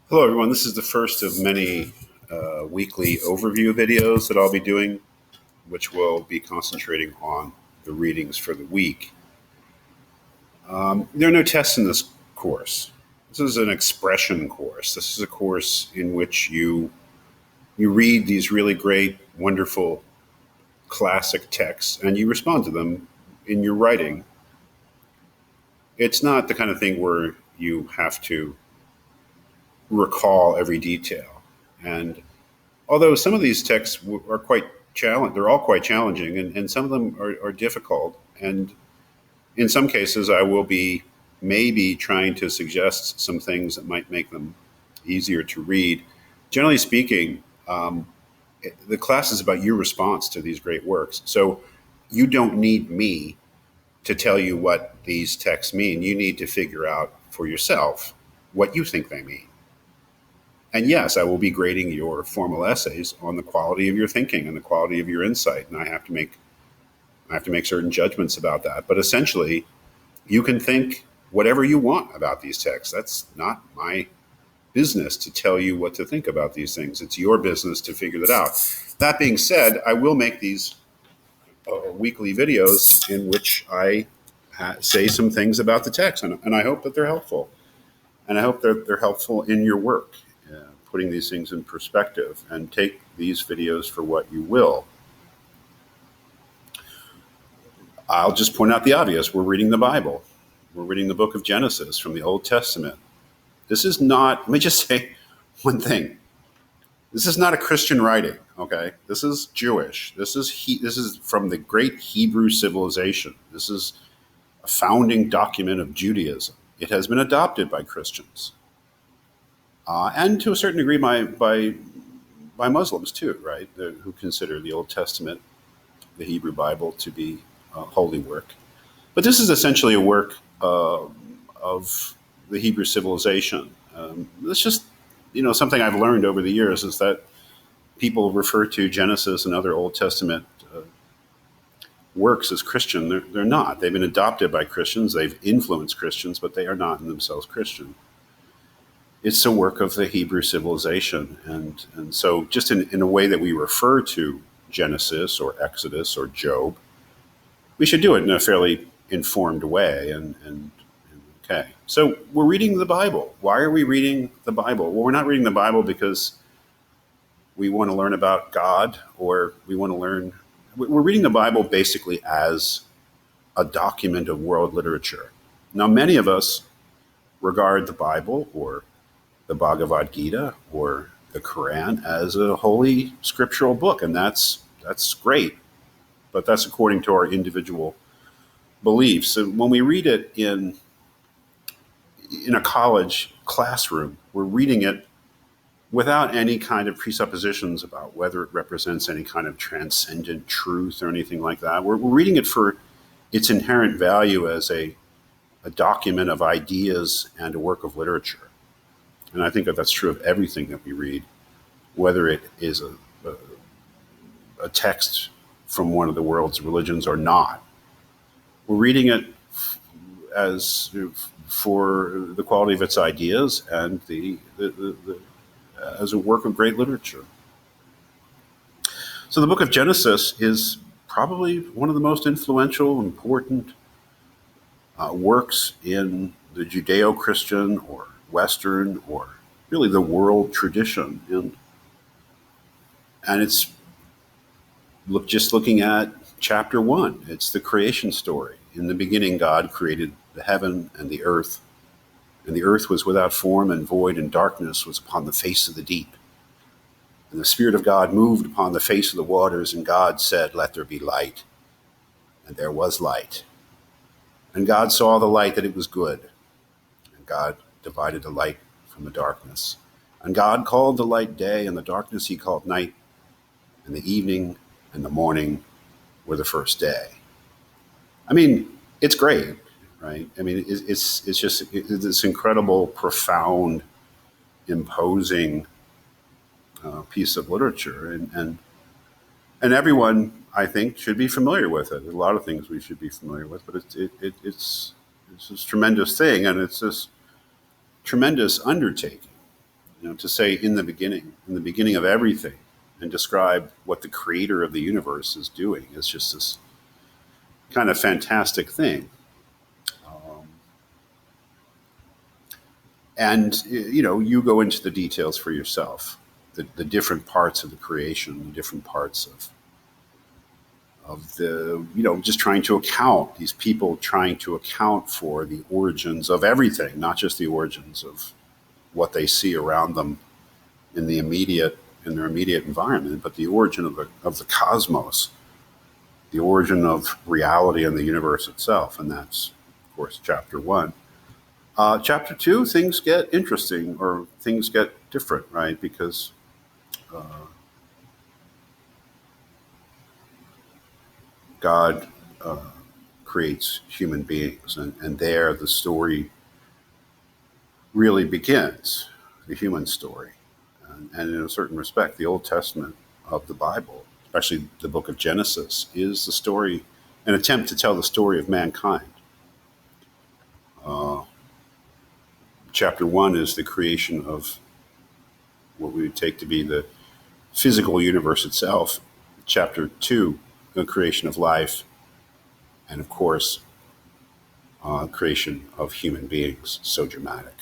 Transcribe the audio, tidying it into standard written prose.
Hello, everyone. This is the first of many weekly overview videos that I'll be doing, which will be concentrating on the readings for the week. There are no tests in this course. This is an expression course. This is a course in which you read these really great, wonderful, classic texts and you respond to them in your writing. It's not the kind of thing where you have to recall every detail. And although some of these texts are quite challenging, they're all quite challenging, and some of them are difficult. And in some cases, I will be maybe trying to suggest some things that might make them easier to read. Generally speaking, the class is about your response to these great works. So you don't need me to tell you what these texts mean. You need to figure out for yourself what you think they mean. And yes, I will be grading your formal essays on the quality of your thinking and the quality of your insight, and I have to make certain judgments about that. But essentially, you can think whatever you want about these texts. That's not my business to tell you what to think about these things. It's your business to figure that out. That being said, I will make these weekly videos in which I say some things about the text, and I hope that they're helpful. And I hope they're helpful in your work, putting these things in perspective, and take these videos for what you will. I'll just point out the obvious. We're reading the Bible. We're reading the book of Genesis from the Old Testament. This is not, let me just say one thing. This is not a Christian writing, okay? This is Jewish. This is from the great Hebrew civilization. This is a founding document of Judaism. It has been adopted by Christians. And to a certain degree by Muslims too, right? Who consider the Old Testament, the Hebrew Bible, to be a holy work. But this is essentially a work of the Hebrew civilization. It's just, something I've learned over the years is that people refer to Genesis and other Old Testament works as Christian. They're not. They've been adopted by Christians. They've influenced Christians, but they are not in themselves Christian. It's a work of the Hebrew civilization. And so just in a way that we refer to Genesis or Exodus or Job, we should do it in a fairly informed way. And okay. So we're reading the Bible. Why are we reading the Bible? Well, we're not reading the Bible because we want to learn about God, or we're reading the Bible basically as a document of world literature. Now, many of us regard the Bible or the Bhagavad Gita or the Quran as a holy scriptural book, and that's great, but that's according to our individual beliefs. And when we read it in a college classroom, we're reading it without any kind of presuppositions about whether it represents any kind of transcendent truth or anything like that. We're reading it for its inherent value as a document of ideas and a work of literature. And I think that that's true of everything that we read, whether it is a text from one of the world's religions or not. We're reading it as for the quality of its ideas and as a work of great literature. So the book of Genesis is probably one of the most influential, important works in the Judeo-Christian or Western or really the world tradition. And it's just looking at chapter 1. It's the creation story. In the beginning, God created the heaven and the earth was without form and void, and darkness was upon the face of the deep. And the Spirit of God moved upon the face of the waters, and God said, "Let there be light." And there was light. And God saw the light that it was good. And God divided the light from the darkness. And God called the light day, and the darkness he called night. And the evening and the morning were the first day. I mean, it's great, right? I mean, it's just this incredible, profound, imposing piece of literature, and everyone, I think, should be familiar with it. There's a lot of things we should be familiar with, but it's this tremendous thing, and it's this tremendous undertaking. To say in the beginning of everything, and describe what the creator of the universe is doing is just this kind of fantastic thing. Um, and you go into the details for yourself, the different parts of the creation, the different parts of the just trying to account these people trying to account for the origins of everything, not just the origins of what they see around them in their immediate environment, but the origin of the cosmos, the origin of reality and the universe itself. And that's, of course, chapter one. Chapter two, things get interesting, or things get different, right? Because uh, God creates human beings, and there the story really begins, the human story. And in a certain respect, the Old Testament of the Bible, especially the book of Genesis, is the story, an attempt to tell the story of mankind. Uh, Chapter one is the creation of what we would take to be the physical universe itself. Chapter two, the creation of life, and of course, creation of human beings. So dramatic.